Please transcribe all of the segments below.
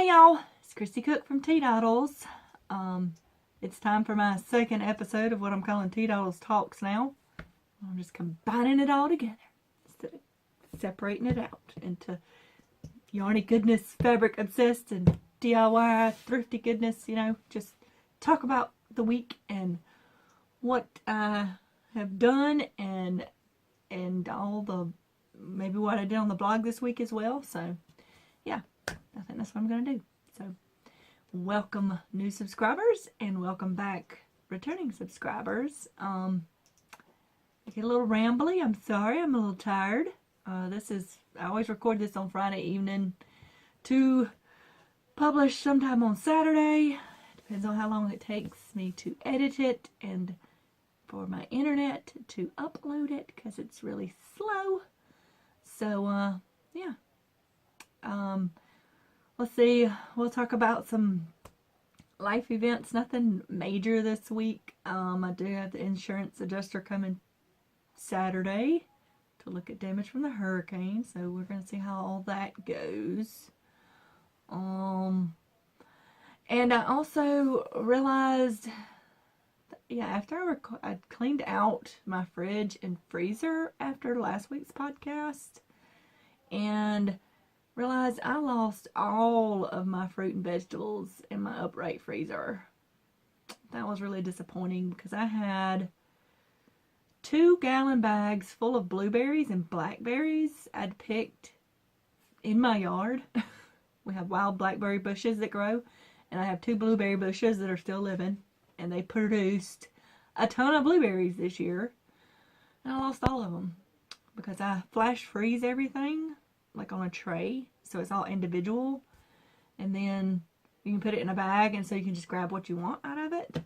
Hey y'all, it's Christy Cook from Teadoddles. It's time for my second episode of what I'm calling Teadoddles Talks now. I'm just combining it all together instead of separating it out into yarny goodness, fabric obsessed, and DIY thrifty goodness, you know, just talk about the week and what I have done and all the, maybe what I did on the blog this week as well. So yeah, I think that's what I'm going to do. So welcome new subscribers and welcome back returning subscribers. I get a little rambly. I'm sorry. I'm a little tired. I always record this on Friday evening to publish sometime on Saturday. Depends on how long it takes me to edit it and for my internet to upload it because it's really slow. So, yeah. Let's see. We'll talk about some life events. Nothing major this week. I do have the insurance adjuster coming Saturday to look at damage from the hurricane. So we're going to see how all that goes. And I also realized, yeah, after I cleaned out my fridge and freezer after last week's podcast, and realized I lost all of my fruit and vegetables in my upright freezer. That was really disappointing because I had 2-gallon bags full of blueberries and blackberries I'd picked in my yard. We have wild blackberry bushes that grow, and I have 2 blueberry bushes that are still living, and they produced a ton of blueberries this year, and I lost all of them because I flash freeze everything like on a tray, so it's all individual, and then you can put it in a bag, and so you can just grab what you want out of it.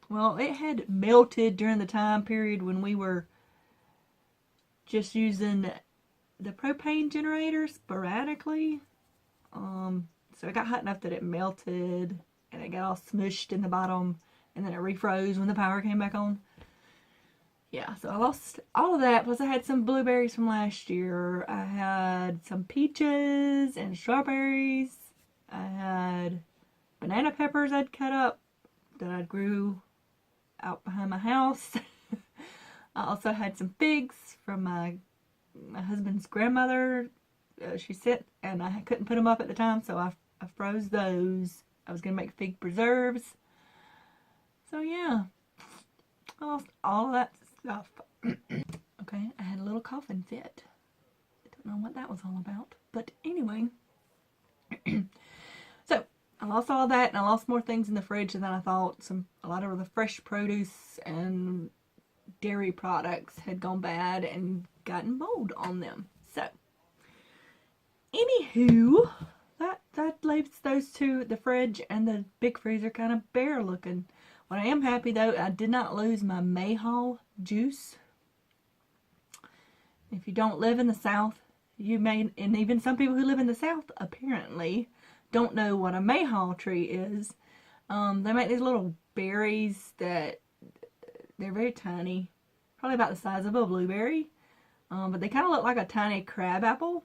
Well, it had melted during the time period when we were just using the propane generator sporadically. So it got hot enough that it melted, and it got all smushed in the bottom, and then it refroze when the power came back on. Yeah, so I lost all of that, plus I had some blueberries from last year. I had some peaches and strawberries. I had banana peppers I'd cut up that I grew out behind my house. I also had some figs from my husband's grandmother. She sent, and I couldn't put them up at the time, so I froze those. I was going to make fig preserves. So yeah, I lost all of that stuff. Okay, I had a little coughing fit. I don't know what that was all about, but anyway. So I lost all that, and I lost more things in the fridge than I thought. A lot of the fresh produce and dairy products had gone bad and gotten mold on them. So anywho, that leaves those two, the fridge and the big freezer, kind of bare looking. What I am happy though, I did not lose my mayhaw juice. If you don't live in the South, you may, and even some people who live in the South apparently don't know what a mayhaw tree is. They make these little berries that they're very tiny, probably about the size of a blueberry, but they kind of look like a tiny crab apple.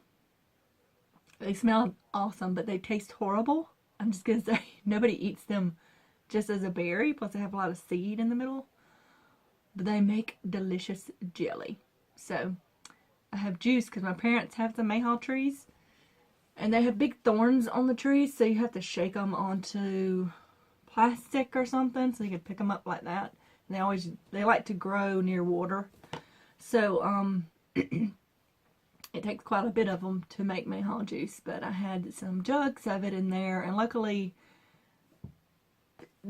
They smell awesome, but they taste horrible. I'm just gonna say, nobody eats them just as a berry, plus they have a lot of seed in the middle. But they make delicious jelly. So I have juice because my parents have some mayhaw trees, and they have big thorns on the trees, so you have to shake them onto plastic or something so you can pick them up like that. And they like to grow near water, so it takes quite a bit of them to make mayhaw juice. But I had some jugs of it in there, and luckily,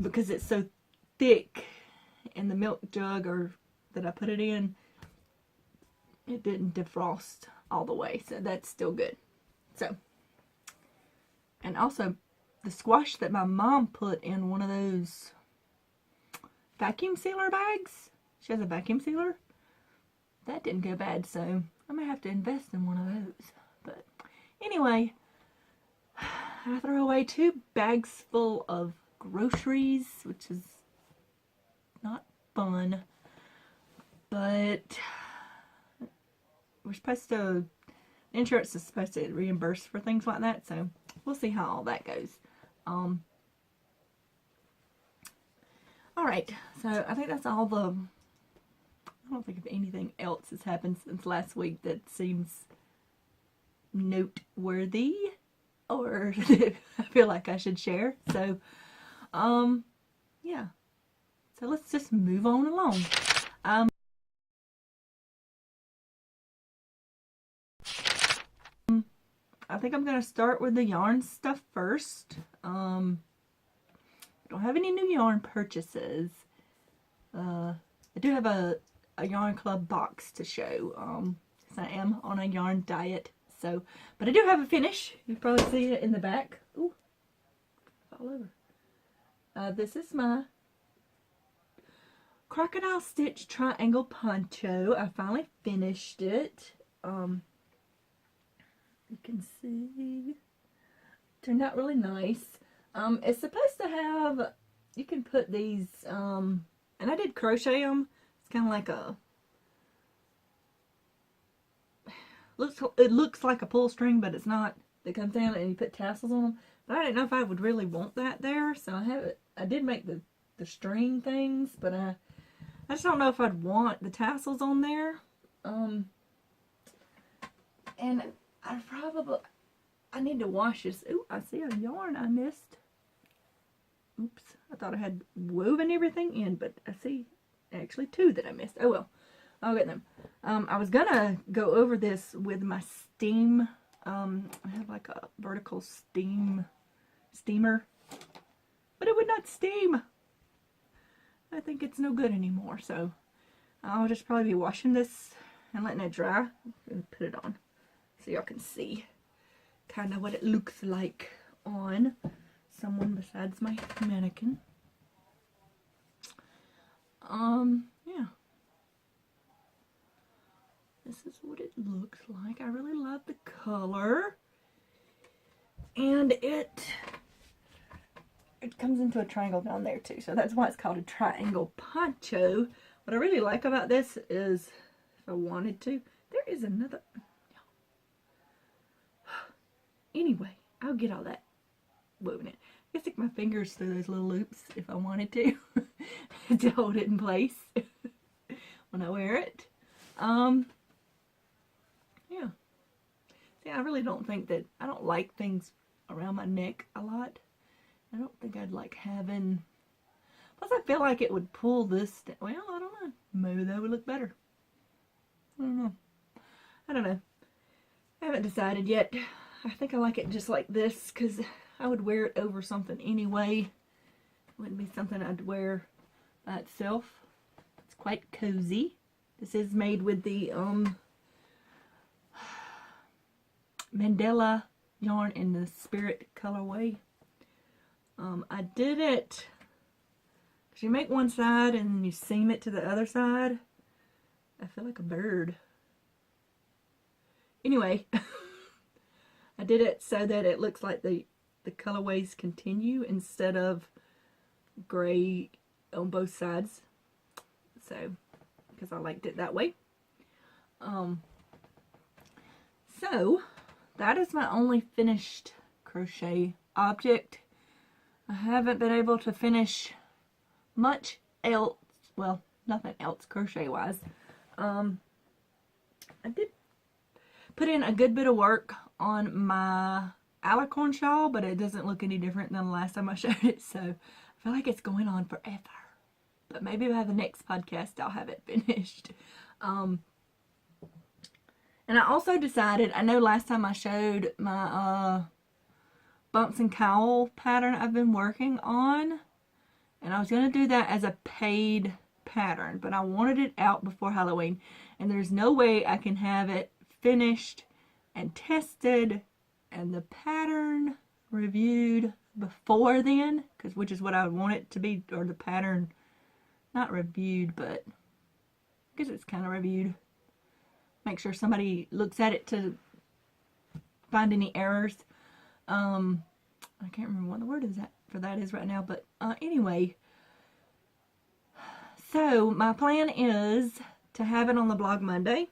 because it's so thick in the milk jug that I put it in, it didn't defrost all the way, so that's still good. So, and also the squash that my mom put in one of those vacuum sealer bags, she has a vacuum sealer, that didn't go bad, so I may have to invest in one of those. But anyway, I threw away 2 bags full of groceries, which is not fun, but we're supposed to, insurance is supposed to reimburse for things like that, so we'll see how all that goes. Alright, so I think that's all the, I don't think of anything else has happened since last week that seems noteworthy or I feel like I should share. So, yeah. So let's just move on along. I think I'm going to start with the yarn stuff first. I don't have any new yarn purchases. I do have a yarn club box to show. So I am on a yarn diet. So, but I do have a finish. You probably see it in the back. Ooh, all over. This is my Crocodile Stitch Triangle Poncho. I finally finished it. You can see, turned out really nice. It's supposed to have, you can put these, and I did crochet them. It's kind of like a, it looks like a pull string, but it's not. It comes down and you put tassels on them. But I didn't know if I would really want that there, so I did make the string things, but I just don't know if I'd want the tassels on there. And I need to wash this. Ooh, I see a yarn I missed. Oops, I thought I had woven everything in, but I see actually two that I missed. Oh well, I'll get them. I was gonna go over this with my steam. I have like a vertical steamer, but it would not steam. I think it's no good anymore, so I'll just probably be washing this and letting it dry and put it on so y'all can see kind of what it looks like on someone besides my mannequin. Yeah. This is what it looks like. I really love the color. And it comes into a triangle down there too. So that's why it's called a triangle poncho. What I really like about this is, if I wanted to, there is another. Anyway, I'll get all that woven in. I can stick my fingers through those little loops if I wanted to to hold it in place when I wear it. Yeah. See, I really don't think that, I don't like things around my neck a lot. I don't think I'd like having, plus I feel like it would pull this, well, I don't know. Maybe that would look better. I don't know. I don't know. I haven't decided yet. I think I like it just like this because I would wear it over something anyway. It wouldn't be something I'd wear by itself. It's quite cozy. This is made with the Mandela yarn in the Spirit colorway. I did it because you make one side and then you seam it to the other side. I feel like a bird. Anyway, I did it so that it looks like the colorways continue instead of gray on both sides. So, because I liked it that way. So, that is my only finished crochet object. I haven't been able to finish much else. Well, nothing else crochet-wise. I did put in a good bit of work on my alicorn shawl, but it doesn't look any different than the last time I showed it, so I feel like it's going on forever. But maybe by the next podcast I'll have it finished. And I also decided, I know last time I showed my bumps and cowl pattern I've been working on, and I was going to do that as a paid pattern, but I wanted it out before Halloween, and there's no way I can have it finished and tested and the pattern reviewed before then, which is what I would want it to be, or the pattern not reviewed, but I guess it's kind of reviewed. Make sure somebody looks at it to find any errors. I can't remember what the word is for that is right now, but anyway, so my plan is to have it on the blog Monday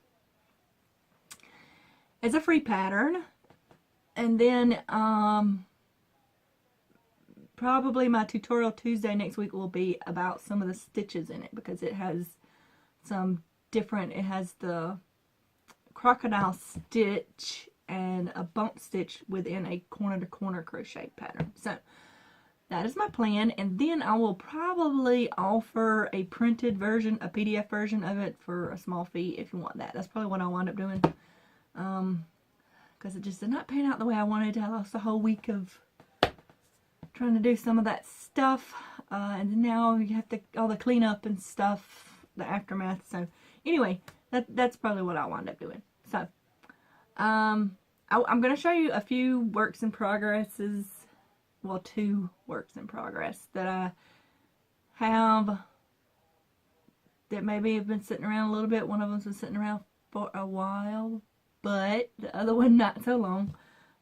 as a free pattern, And then probably my tutorial Tuesday next week will be about some of the stitches in it, because it has some different, it has the crocodile stitch and a bump stitch within a corner to corner crochet pattern. So that is my plan, and then I will probably offer a printed version, a PDF version of it for a small fee if you want that. That's probably what I'll wind up doing, because it just did not pan out the way I wanted. I lost a whole week of trying to do some of that stuff, and now you have to all the cleanup and stuff, the aftermath. So anyway, that's probably what I'll wind up doing. So I'm going to show you a few works in progresses. Well, 2 works in progress that I have that maybe have been sitting around a little bit. One of them's been sitting around for a while, but the other one not so long.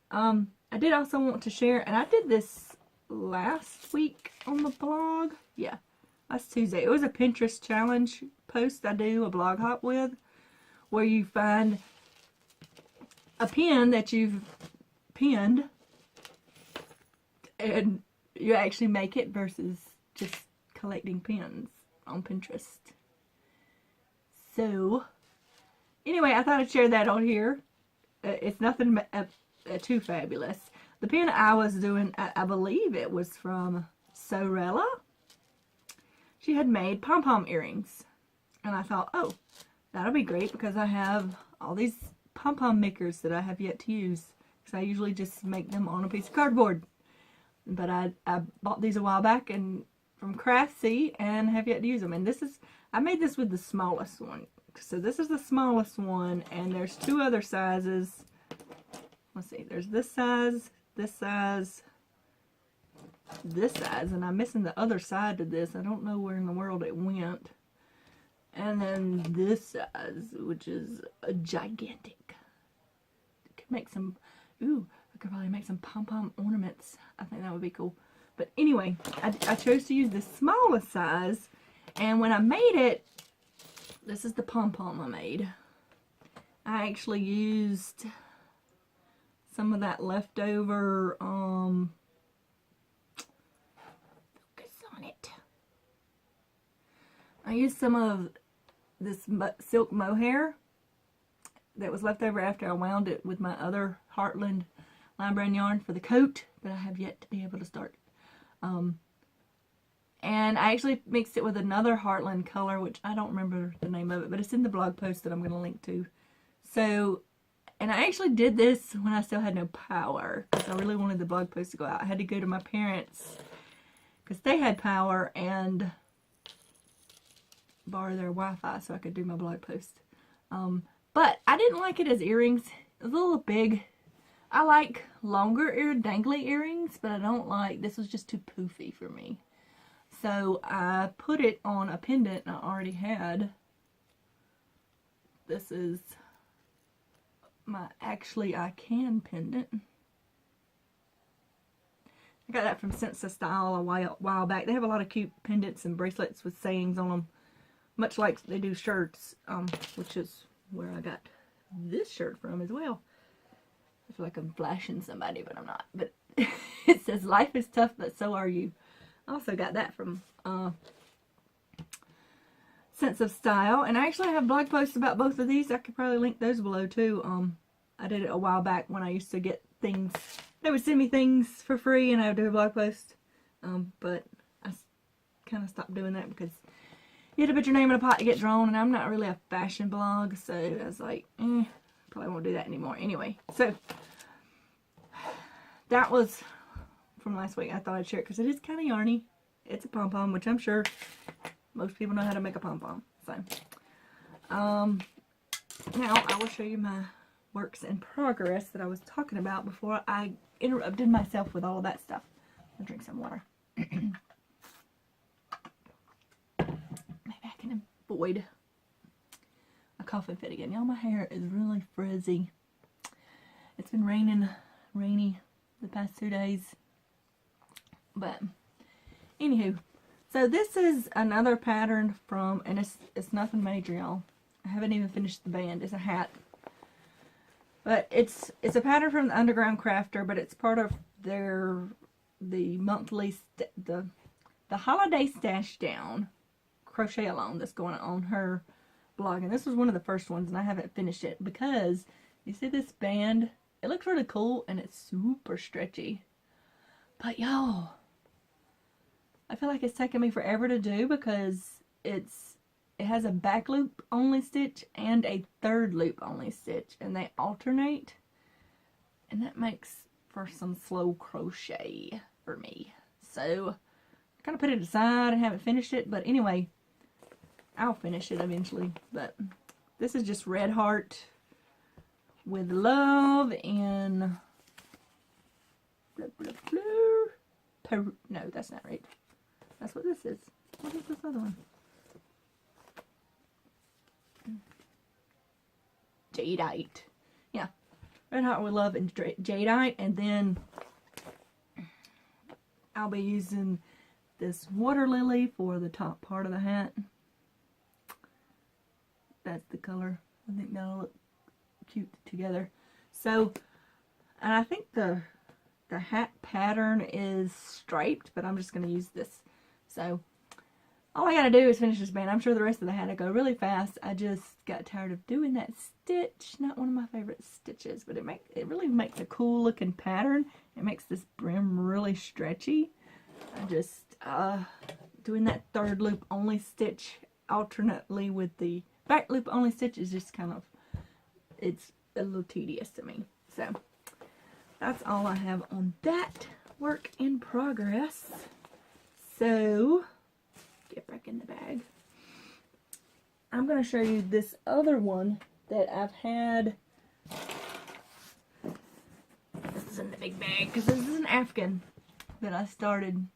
I did also want to share, and I did this last week on the blog. Yeah, last Tuesday. It was a Pinterest challenge post I do a blog hop with, where you find a pin that you've pinned and you actually make it versus just collecting pins on Pinterest. So anyway, I thought I'd share that on here. It's nothing too fabulous. The pin I was doing, I believe it was from Sorella. She had made pom-pom earrings, and I thought, oh, that'll be great, because I have all these pom-pom makers that I have yet to use, because I usually just make them on a piece of cardboard. But I bought these a while back and from Craftsy, and have yet to use them. And this is, I made this with the smallest one. So this is the smallest one, and there's 2 other sizes. Let's see, there's this size, this size, this size, and I'm missing the other side to this. I don't know where in the world it went. And then this size, which is a gigantic. Could make some, ooh, I could probably make some pom-pom ornaments. I think that would be cool. But anyway, I chose to use the smallest size, and when I made it, this is the pom-pom I made. I actually used some of that leftover focus on it. I used some of this silk mohair that was left over after I wound it with my other Heartland Lime Brand yarn for the coat that I have yet to be able to start. And I actually mixed it with another Heartland color, which I don't remember the name of it, but it's in the blog post that I'm going to link to. So, and I actually did this when I still had no power, because I really wanted the blog post to go out. I had to go to my parents because they had power and borrow their Wi-Fi so I could do my blog post. But I didn't like it as earrings. It was a little big. I like longer dangly earrings, but I don't like, this was just too poofy for me. So I put it on a pendant I already had. This is my Actually I Can pendant. I got that from Sense of Style a while back. They have a lot of cute pendants and bracelets with sayings on them, much like they do shirts, which is where I got this shirt from as well. I feel like I'm flashing somebody, but I'm not. But it says, "Life is tough, but so are you." I also got that from Sense of Style. And I actually have blog posts about both of these. I could probably link those below too. I did it a while back when I used to get things. They would send me things for free and I would do a blog post. But I kind of stopped doing that because you had to put your name in a pot to get drawn. And I'm not really a fashion blog. So I was like, probably won't do that anymore. Anyway, so that was from last week. I thought I'd share it because it is kind of yarny. It's a pom-pom, which I'm sure most people know how to make a pom-pom. So, now I will show you my works in progress that I was talking about before I interrupted myself with all of that stuff. I'll drink some water. Maybe I can avoid a coughing fit again. Y'all, my hair is really frizzy. It's been rainy the past 2 days. But anywho, so this is another pattern from, and it's nothing major, y'all. I haven't even finished the band. It's a hat. But it's a pattern from the Underground Crafter, but it's part of the monthly the holiday stash down crochet along that's going on her blog. And this was one of the first ones, and I haven't finished it because you see this band, it looks really cool and it's super stretchy, but y'all, I feel like it's taking me forever to do because it has a back loop only stitch and a third loop only stitch, and they alternate, and that makes for some slow crochet for me. So I kind of put it aside and haven't finished it, but anyway, I'll finish it eventually. But this is just Red Heart with love and blah, blah, blah. No, that's not right. That's what this is. What is this other one? Jadeite. Yeah. Red Heart with Love and Jadeite. And then I'll be using this Water Lily for the top part of the hat. That's the color. I think that'll look cute together. So, and I think the hat pattern is striped, but I'm just going to use this. So, all I got to do is finish this band. I'm sure the rest of the hat will go really fast. I just got tired of doing that stitch. Not one of my favorite stitches, but it really makes a cool looking pattern. It makes this brim really stretchy. I just, doing that third loop only stitch alternately with the back loop only stitch is just kind of, it's a little tedious to me. So, that's all I have on that work in progress. So, get back in the bag. I'm going to show you this other one that I've had. This is in the big bag because this is an Afghan that I started.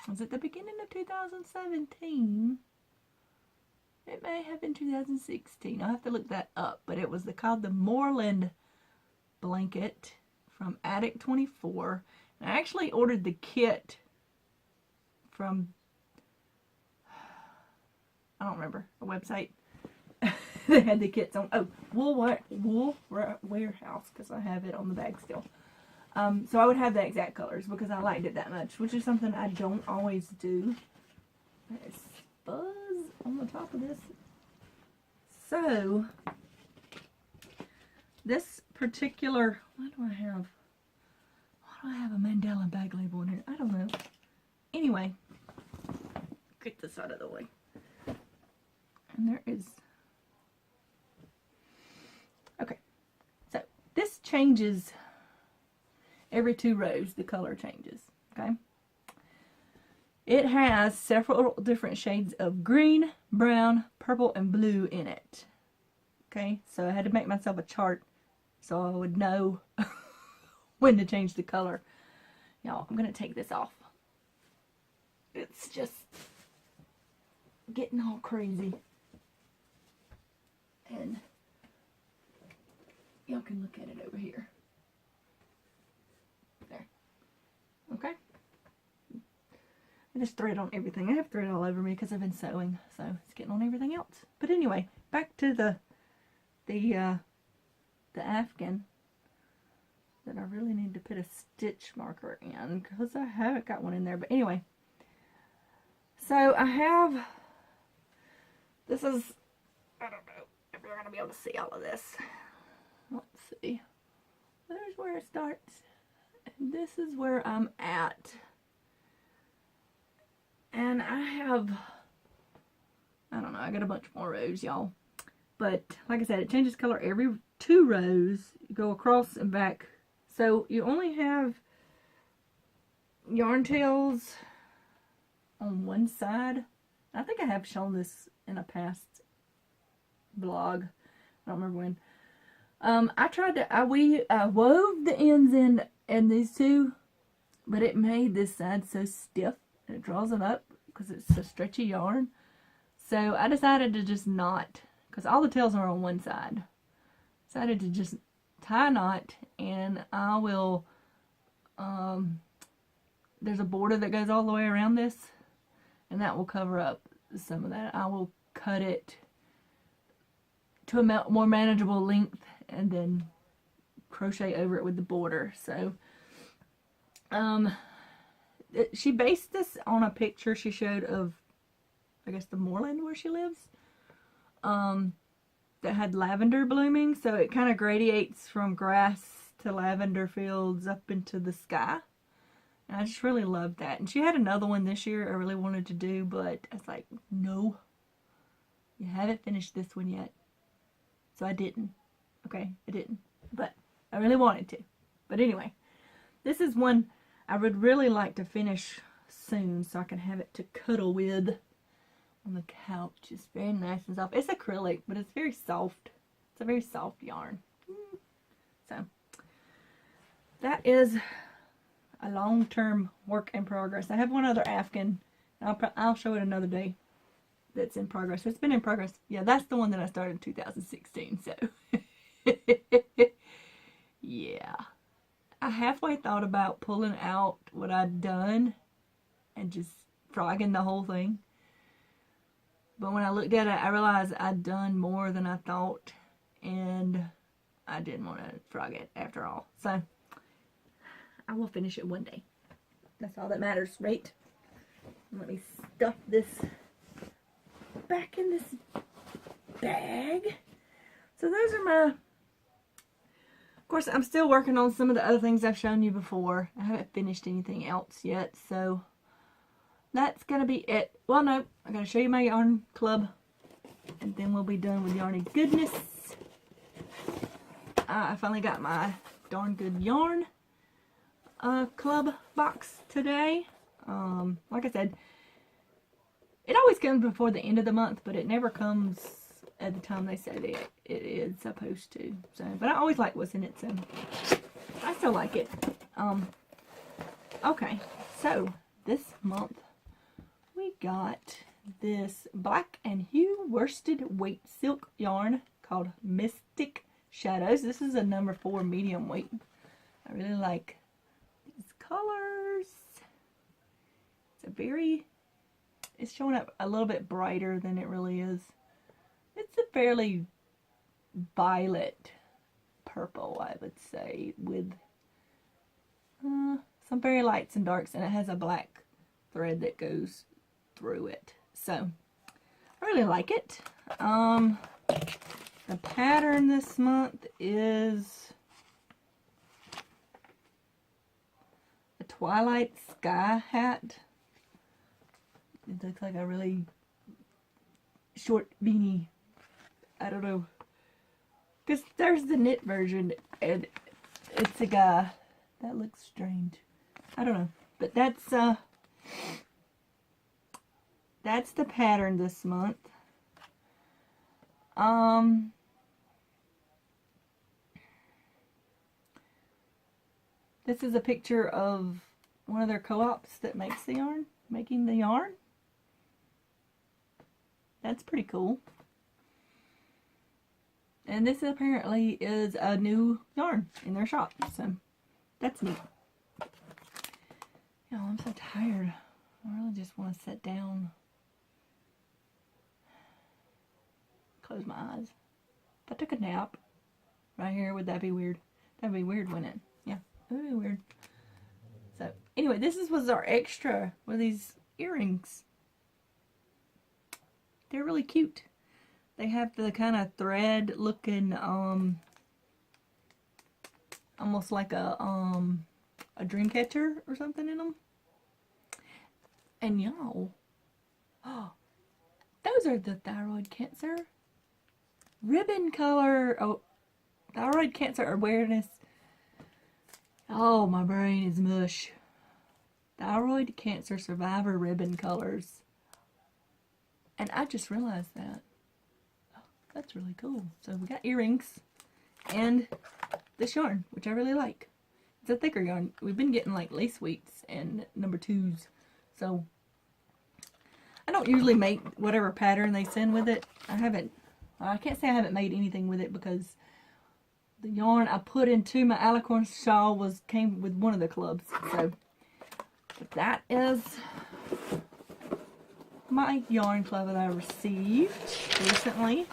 Was it the beginning of 2017? It may have been 2016. I'll have to look that up. But it was called the Moorland blanket from Attic 24. And I actually ordered the kit from, I don't remember, a website. They had the kits on, Wool Warehouse, because I have it on the bag still. So I would have the exact colors because I liked it that much, which is something I don't always do. There's fuzz on the top of this. So, this particular, why do I have a Mandela bag label in here? I don't know. Anyway, get this out of the way. And there is, okay, so this changes every 2 rows, the color changes, okay? It has several different shades of green, brown, purple, and blue in it, okay? So I had to make myself a chart so I would know when to change the color. Y'all, I'm going to take this off. It's just getting all crazy. And y'all can look at it over here. There. Okay. I just thread on everything. I have thread all over me because I've been sewing, so it's getting on everything else. But anyway, back to the Afghan that I really need to put a stitch marker in because I haven't got one in there. But anyway, so I have, this is, I don't know if you're going to be able to see all of this. Let's see. There's where it starts. And this is where I'm at. And I have, I don't know, I got a bunch more rows, y'all. But like I said, it changes color every 2 rows. You go across and back. So you only have yarn tails on one side. I think I have shown this in a past vlog. I don't remember when. I tried to, I wove the ends in these 2, but it made this side so stiff. It draws it up because it's a stretchy yarn. So I decided to just knot, because all the tails are on one side. Decided to just tie a knot, and I will, there's a border that goes all the way around this, and that will cover up some of that. I will cut it to a more manageable length and then crochet over it with the border. So she based this on a picture she showed of, I guess, the moorland where she lives, that had lavender blooming, so it kind of gradiates from grass to lavender fields up into the sky. And I just really loved that. And she had another one this year I really wanted to do, but I was like, no, you haven't finished this one yet. So I didn't. Okay, I didn't. But I really wanted to. But anyway, this is one I would really like to finish soon so I can have it to cuddle with on the couch. It's very nice and soft. It's acrylic, but it's very soft. It's a very soft yarn. So that is a long-term work in progress. I have one other Afghan. I'll show it another day. That's in progress. It's been in progress. Yeah, that's the one that I started in 2016. So yeah, I halfway thought about pulling out what I'd done and just frogging the whole thing. But when I looked at it, I realized I'd done more than I thought, and I didn't want to frog it after all. So I will finish it one day. That's all that matters, right? Let me stuff this back in this bag. So those are my... Of course, I'm still working on some of the other things I've shown you before. I haven't finished anything else yet, so that's going to be it. Well, no, I got to show you my yarn club, and then we'll be done with yarny goodness. I finally got my Darn Good Yarn club box today. Like I said, it always comes before the end of the month, but it never comes at the time they said it is supposed to. So, but I always like what's in it, so I still like it. Okay, so this month we got this black and hue worsted weight silk yarn called Mystic Shadows. This is a number 4 medium weight. I really like these colors. It's showing up a little bit brighter than it really is. It's a fairly violet purple, I would say, with some very lights and darks, and it has a black thread that goes through it. So I really like it. The pattern this month is a Twilight Sky hat. It looks like a really short beanie. I don't know. Because there's the knit version, and it's a guy. That looks strange. I don't know. But that's the pattern this month. This is a picture of one of their co-ops that makes the yarn, making the yarn. That's pretty cool. And this apparently is a new yarn in their shop, so that's neat. Oh, I'm so tired. I really just want to sit down. Close my eyes. If I took a nap right here, would that be weird? That'd be weird, wouldn't it? Yeah, that would be weird. So, anyway, this was our extra with these earrings. They're really cute. They have the kind of thread looking, almost like a dream catcher or something in them. And y'all, oh, those are the thyroid cancer ribbon color. Oh, thyroid cancer awareness. Oh, my brain is mush. Thyroid cancer survivor ribbon colors. And I just realized that. Oh, that's really cool. So we got earrings and this yarn, which I really like. It's a thicker yarn. We've been getting like lace weights and number 2s. So I don't usually make whatever pattern they send with it. I can't say I haven't made anything with it because the yarn I put into my alicorn shawl came with one of the clubs. So but that is my yarn club that I received recently.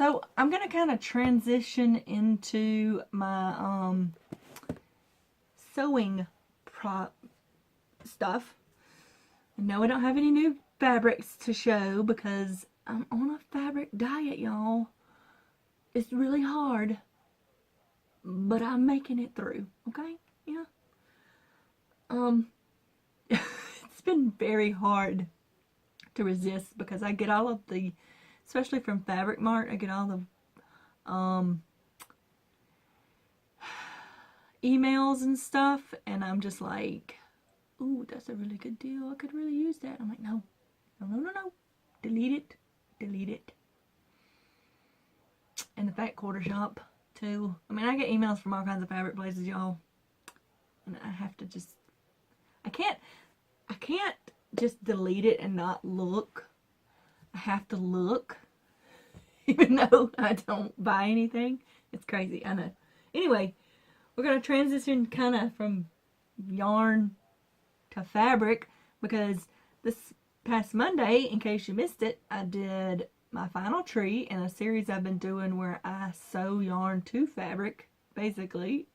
So I'm going to kind of transition into my sewing stuff. And no, I don't have any new fabrics to show because I'm on a fabric diet, y'all. It's really hard, but I'm making it through, okay? Yeah. It's been very hard to resist because I get all of the, especially from Fabric Mart, I get all the emails and stuff, and I'm just like, ooh, that's a really good deal. I could really use that. I'm like, no, no, no, no, no. Delete it. Delete it. And the Fat Quarter Shop, too. I mean, I get emails from all kinds of fabric places, y'all. And I have to just, I can't just delete it and not look. I have to look. Even though I don't buy anything. It's crazy, I know. Anyway, we're going to transition kind of from yarn to fabric because this past Monday, in case you missed it, I did my final tree in a series I've been doing where I sew yarn to fabric, basically.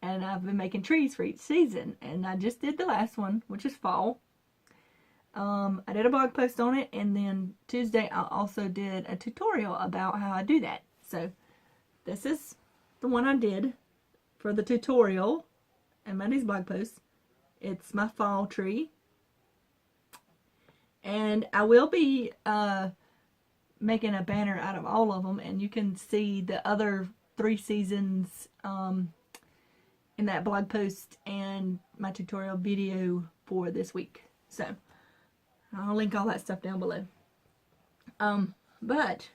And I've been making trees for each season. And I just did the last one, which is fall. I did a blog post on it, and then Tuesday I also did a tutorial about how I do that. So this is the one I did for the tutorial and Monday's blog post. It's my fall tree. And I will be making a banner out of all of them, and you can see the other 3 seasons in that blog post and my tutorial video for this week. So I'll link all that stuff down below. But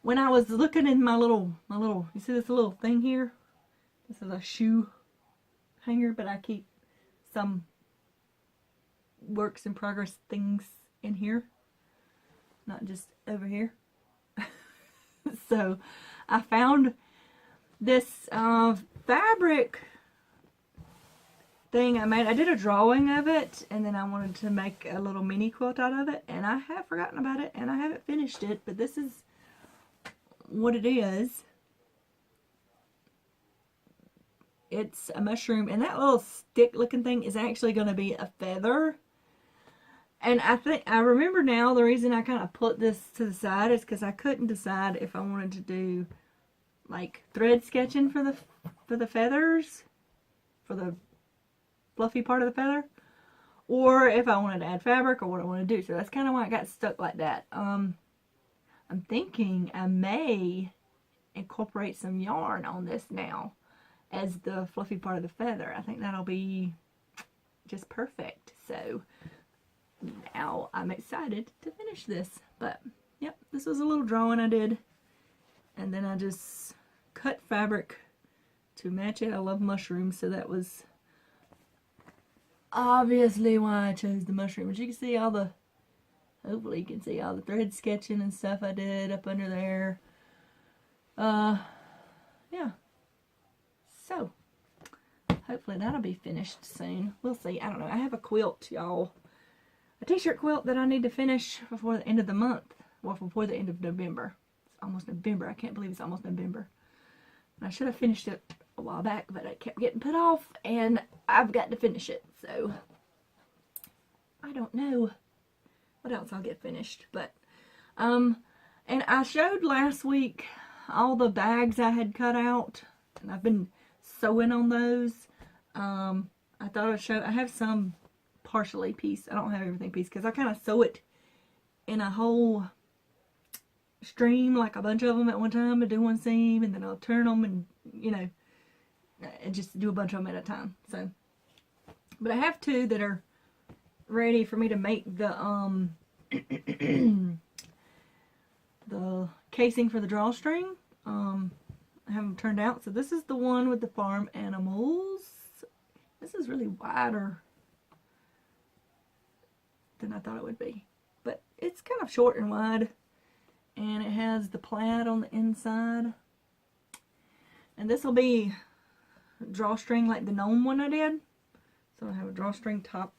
when I was looking in my little, you see this little thing here? This is a shoe hanger, but I keep some works in progress things in here, not just over here. So I found this fabric thing I made. I did a drawing of it, and then I wanted to make a little mini quilt out of it, and I have forgotten about it, and I haven't finished it, but this is what it is. It's a mushroom, and that little stick looking thing is actually going to be a feather. And I remember now the reason I kind of put this to the side is because I couldn't decide if I wanted to do like thread sketching for the feathers, for the fluffy part of the feather, or if I wanted to add fabric or what I want to do. So that's kind of why I got stuck like that. I'm thinking I may incorporate some yarn on this now as the fluffy part of the feather. I think that'll be just perfect. So now I'm excited to finish this. But yep, this was a little drawing I did, and then I just cut fabric to match it. I love mushrooms, so that was obviously why I chose the mushroom. But you can see all the, hopefully you can see all the thread sketching and stuff I did up under there. Yeah. So hopefully that'll be finished soon. We'll see. I don't know. I have a quilt, y'all. A t-shirt quilt that I need to finish before the end of the month. Well, before the end of November. It's almost November. I can't believe it's almost November. And I should have finished it a while back, but it kept getting put off, and I've got to finish it. So I don't know what else I'll get finished. But and I showed last week all the bags I had cut out, and I've been sewing on those. I thought I'd show. I have some partially pieced. I don't have everything pieced because I kind of sew it in a whole stream, like a bunch of them at one time, and do one seam, and then I'll turn them, and you know, and just do a bunch of them at a time. So, but I have 2 that are ready for me to make the the casing for the drawstring. I have them turned out. So this is the one with the farm animals. This is really wider than I thought it would be, but it's kind of short and wide, and it has the plaid on the inside. And this will be drawstring like the gnome one I did. So I have a drawstring top.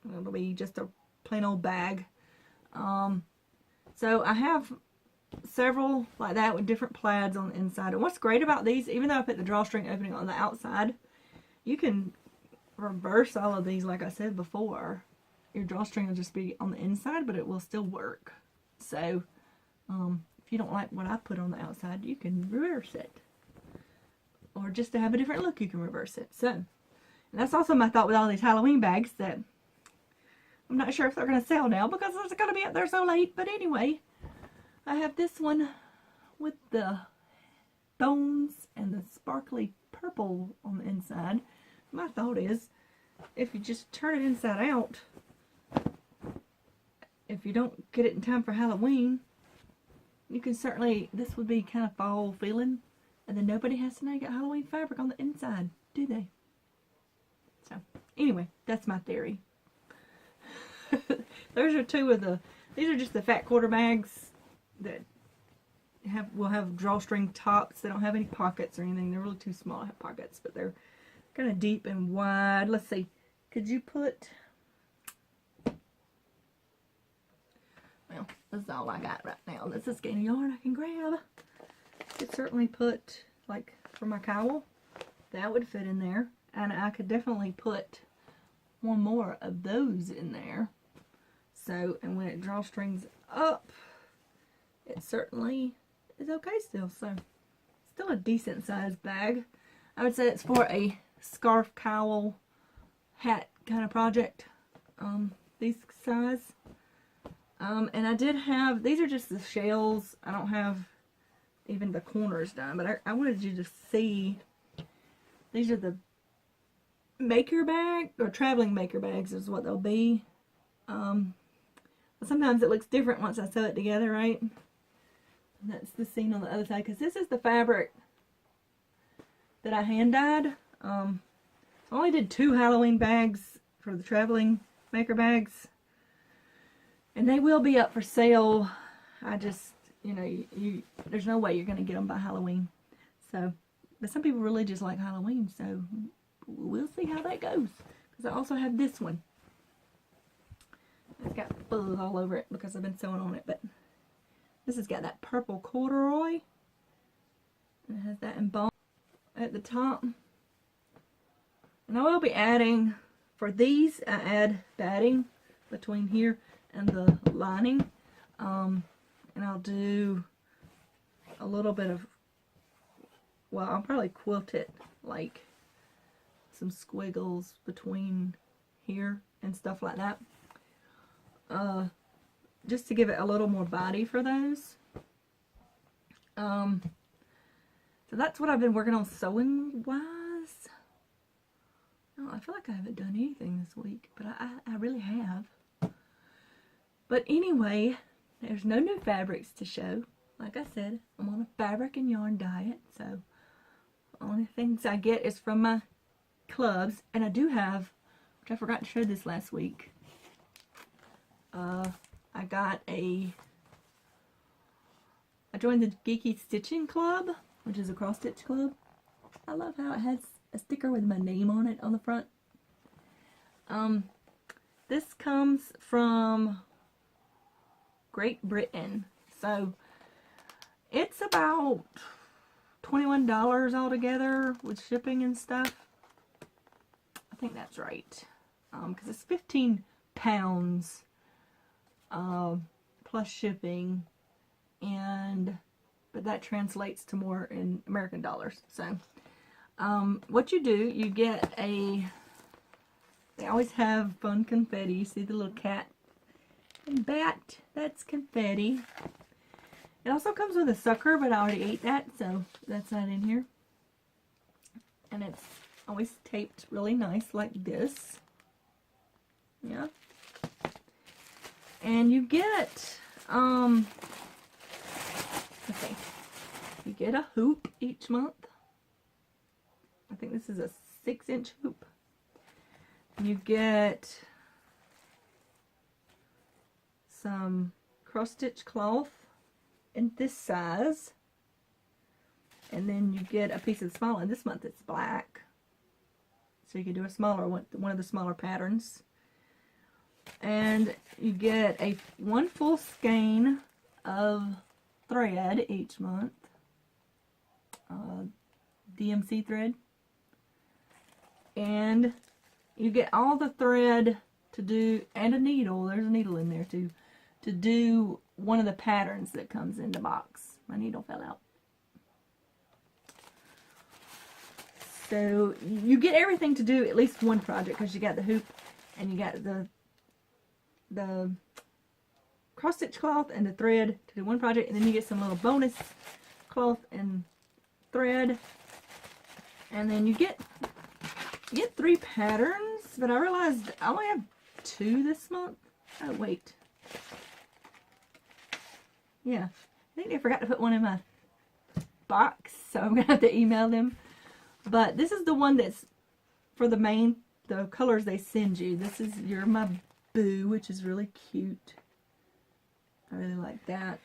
It'll be just a plain old bag. So I have several like that with different plaids on the inside. And what's great about these, even though I put the drawstring opening on the outside, you can reverse all of these like I said before. Your drawstring will just be on the inside, but it will still work. So if you don't like what I put on the outside, you can reverse it. Or just to have a different look, you can reverse it. So, and that's also my thought with all these Halloween bags, that I'm not sure if they're going to sell now because it's going to be up there so late. But anyway, I have this one with the bones and the sparkly purple on the inside. My thought is, if you just turn it inside out, if you don't get it in time for Halloween, you can certainly, this would be kind of fall feeling, and then nobody has to know you got Halloween fabric on the inside, do they? So, anyway, that's my theory. Those are two of the, these are just the fat quarter bags that will have drawstring tops. They don't have any pockets or anything. They're really too small to have pockets, but they're kind of deep and wide. Let's see, could you put, well, this is all I got right now. This is skein of yarn I can grab. Could certainly put, like, for my cowl, that would fit in there. And I could definitely put one more of those in there. So, and when it drawstrings up, it certainly is okay still. So, still a decent sized bag. I would say it's for a scarf, cowl, hat kind of project. These size. And I did have, these are just the shells. I don't have even the corners done, but I wanted you to see, these are the maker bag, or traveling maker bags is what they'll be. But sometimes it looks different once I sew it together, right? And that's the seam on the other side, because this is the fabric that I hand dyed. I only did 2 Halloween bags for the traveling maker bags, and they will be up for sale. I just, you know, there's no way you're going to get them by Halloween. So, but some people really just like Halloween, so we'll see how that goes. Because I also have this one. It's got fuzz all over it because I've been sewing on it, but this has got that purple corduroy. It has that embossed at the top. And I will be adding, for these, I add batting between here and the lining. And I'll do a little bit of, well, I'll probably quilt it like some squiggles between here and stuff like that. Just to give it a little more body for those. So that's what I've been working on sewing wise. Oh, I feel like I haven't done anything this week, but I really have. But anyway, there's no new fabrics to show. Like I said, I'm on a fabric and yarn diet, so the only things I get is from my clubs. And I do have, which I forgot to show this last week, I joined the Geeky Stitching Club, which is a cross stitch club. I love how it has a sticker with my name on it on the front. This comes from Great Britain, so it's about $21 altogether with shipping and stuff. I think that's right, because it's 15 pounds plus shipping, but that translates to more in American dollars. So what you do, you get they always have fun confetti. You see the little cat and bat, that's confetti. It also comes with a sucker, but I already ate that, so that's not in here. And it's always taped really nice like this. Yeah. And you get, let's see, you get a hoop each month. I think this is a 6-inch hoop. You get some cross stitch cloth in this size, and then you get a piece of the small, and this month it's black, so you can do a smaller one of the smaller patterns. And you get one full skein of thread each month. DMC thread. And you get all the thread to do, and a needle. There's a needle in there too, to do one of the patterns that comes in the box. My needle fell out. So you get everything to do at least one project, because you got the hoop and you got the cross stitch cloth and the thread to do one project, and then you get some little bonus cloth and thread, and then you get 3 patterns. But I realized I only have 2 this month. Oh wait, yeah, I think they forgot to put one in my box, so I'm gonna have to email them. But this is the one that's for the colors they send you. This is You're My Boo, which is really cute. I really like that.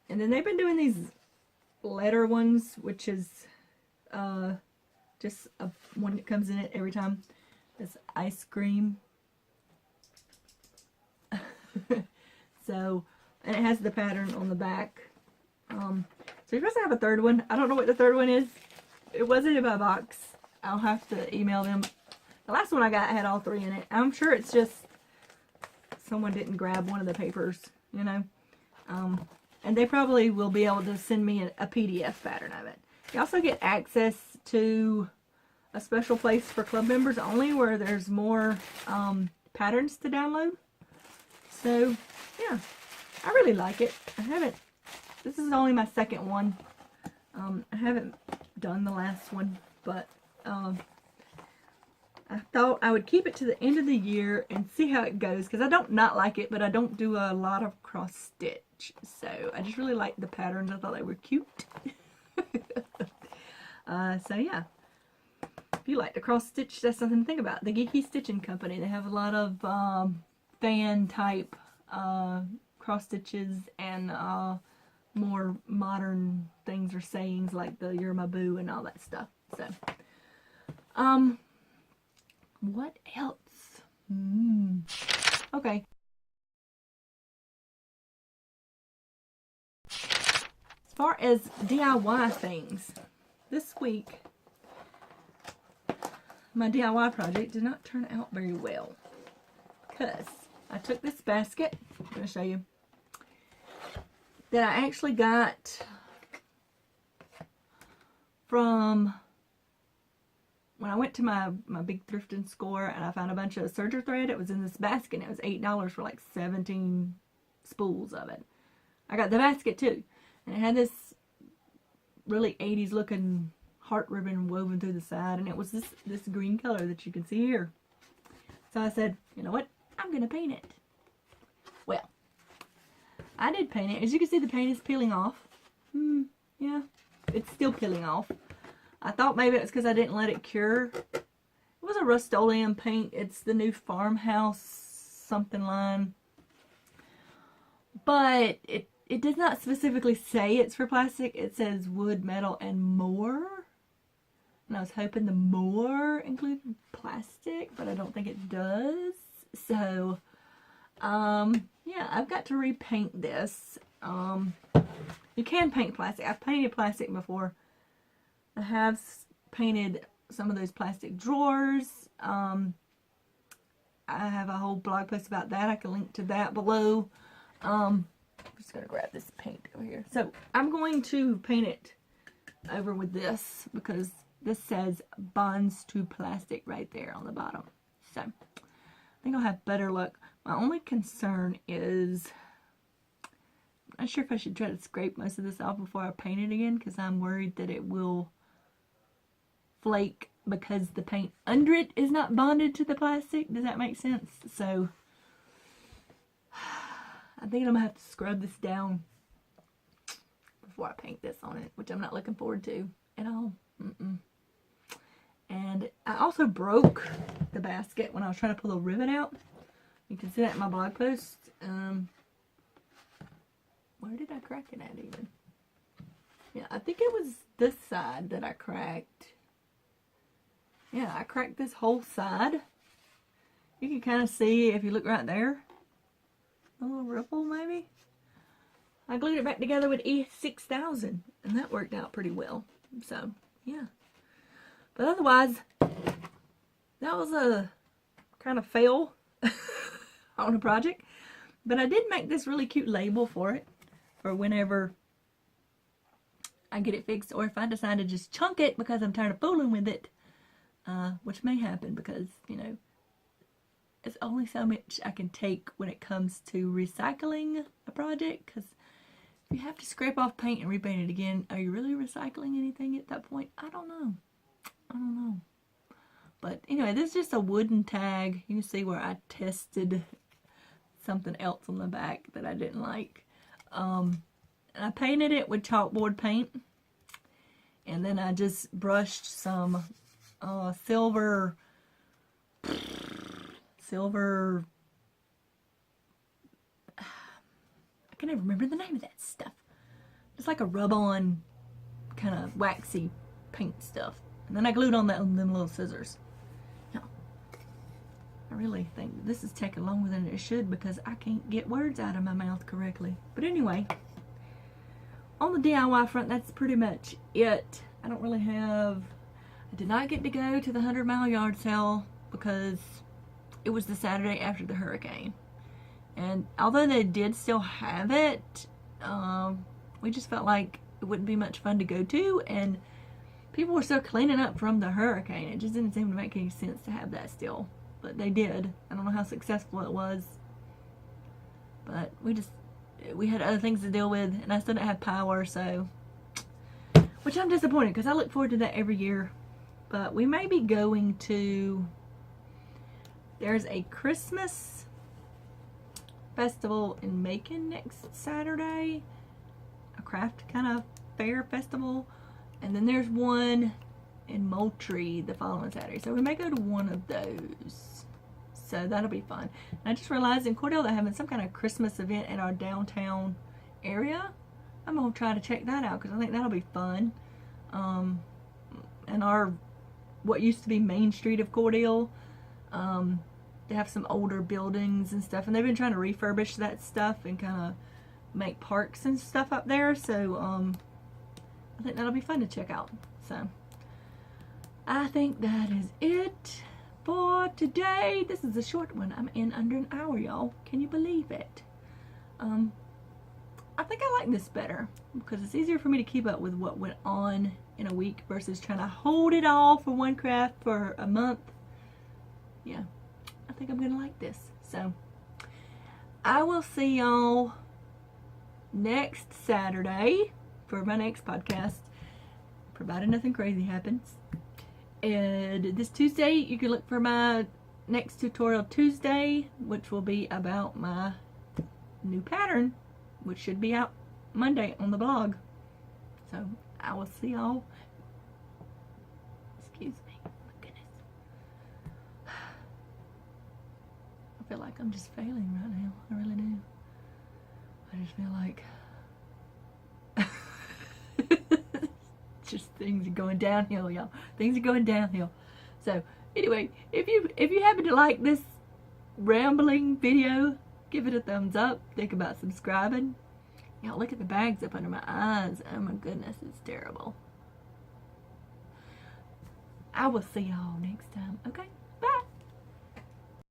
And then they've been doing these letter ones, which is just one that comes in it every time. It's ice cream. So, and it has the pattern on the back. So you're supposed to have a third one. I don't know what the third one is. It wasn't in my box. I'll have to email them. The last one I got had all 3 in it. I'm sure it's just someone didn't grab one of the papers, you know. And they probably will be able to send me a PDF pattern of it. You also get access to a special place for club members only, where there's more patterns to download. So, yeah, I really like it. This is only my second one. I haven't done the last one, but I thought I would keep it to the end of the year and see how it goes, because I don't not like it, but I don't do a lot of cross stitch, so I just really liked the patterns. I thought they were cute. So yeah, if you like to cross stitch, that's something to think about. The Geeky Stitching Company, they have a lot of fan type cross stitches and more modern things or sayings like the You're My Boo and all that stuff. So what else? Okay. As far as DIY things, this week my DIY project did not turn out very well, because I took this basket, I'm going to show you, that I actually got from when I went to my big thrifting score, and I found a bunch of serger thread. It was in this basket, and it was $8 for like 17 spools of it. I got the basket too, and it had this really 80s looking heart ribbon woven through the side, and it was this green color that you can see here. So I said, you know what, I'm gonna paint it. Well, I did paint it. As you can see, the paint is peeling off. Yeah, it's still peeling off. I thought maybe it's because I didn't let it cure. It was a Rust-Oleum paint. It's the new Farmhouse something line. But it does not specifically say it's for plastic. It says wood, metal, and more. And I was hoping the more included plastic, but I don't think it does. So, yeah, I've got to repaint this. You can paint plastic. I've painted plastic before. I have painted some of those plastic drawers. I have a whole blog post about that. I can link to that below. I'm just going to grab this paint over here. So I'm going to paint it over with this, because this says bonds to plastic right there on the bottom. So I think I'll have better luck. My only concern is, I'm not sure if I should try to scrape most of this off before I paint it again, because I'm worried that it will flake because the paint under it is not bonded to the plastic. Does that make sense? So I think I'm gonna have to scrub this down before I paint this on it, which I'm not looking forward to at all. And I also broke the basket when I was trying to pull the ribbon out. You can see that in my blog post. Where did I crack it at even? Yeah, I think it was this side that I cracked. Yeah, I cracked this whole side. You can kind of see, if you look right there, a little ripple maybe. I glued it back together with E6000, and that worked out pretty well. So, yeah. But otherwise, that was a kind of fail on a project. But I did make this really cute label for it, for whenever I get it fixed, or if I decide to just chunk it because I'm tired of fooling with it, which may happen because, you know, it's only so much I can take when it comes to recycling a project, because if you have to scrape off paint and repaint it again, are you really recycling anything at that point? I don't know. I don't know. But anyway, this is just a wooden tag. You can see where I tested something else on the back that I didn't like. I painted it with chalkboard paint, and then I just brushed some silver, I can never remember the name of that stuff. It's like a rub-on kind of waxy paint stuff, and then I glued on them little scissors. Yeah. I really think this is taking longer than it should because I can't get words out of my mouth correctly. But anyway, on the DIY front, that's pretty much it. I don't really have... I did not get to go to the 100 Mile Yard Sale because it was the Saturday after the hurricane. And although they did still have it, we just felt like it wouldn't be much fun to go to, and people were still cleaning up from the hurricane. It just didn't seem to make any sense to have that still. But they did. I don't know how successful it was. But we had other things to deal with, and I still didn't have power, so... Which I'm disappointed, because I look forward to that every year. But we may be going to... There's a Christmas festival in Macon next Saturday. A craft kind of fair festival. And then there's one in Moultrie the following Saturday. So we may go to one of those. So that'll be fun. And I just realized in Cordell they're having some kind of Christmas event in our downtown area. I'm going to try to check that out because I think that'll be fun. And our, what used to be Main Street of Cordell, they have some older buildings and stuff. And they've been trying to refurbish that stuff and kind of make parks and stuff up there. So I think that'll be fun to check out. So I think that is it for today. This is a short one. I'm in under an hour, y'all. Can you believe it? I think I like this better because it's easier for me to keep up with what went on in a week versus trying to hold it all for one craft for a month. Yeah, I think I'm gonna like this. So I will see y'all next Saturday for my next podcast, provided nothing crazy happens. And this Tuesday, you can look for my next tutorial Tuesday, which will be about my new pattern, which should be out Monday on the blog. So I will see y'all. Excuse me. Oh my goodness. I feel like I'm just failing right now. I really do. I just feel like just things are going downhill, y'all. Things are going downhill. So anyway, if you happen to like this rambling video, give it a thumbs up. Think about subscribing. Y'all, look at the bags up under my eyes. Oh my goodness, it's terrible. I will see y'all next time. Okay?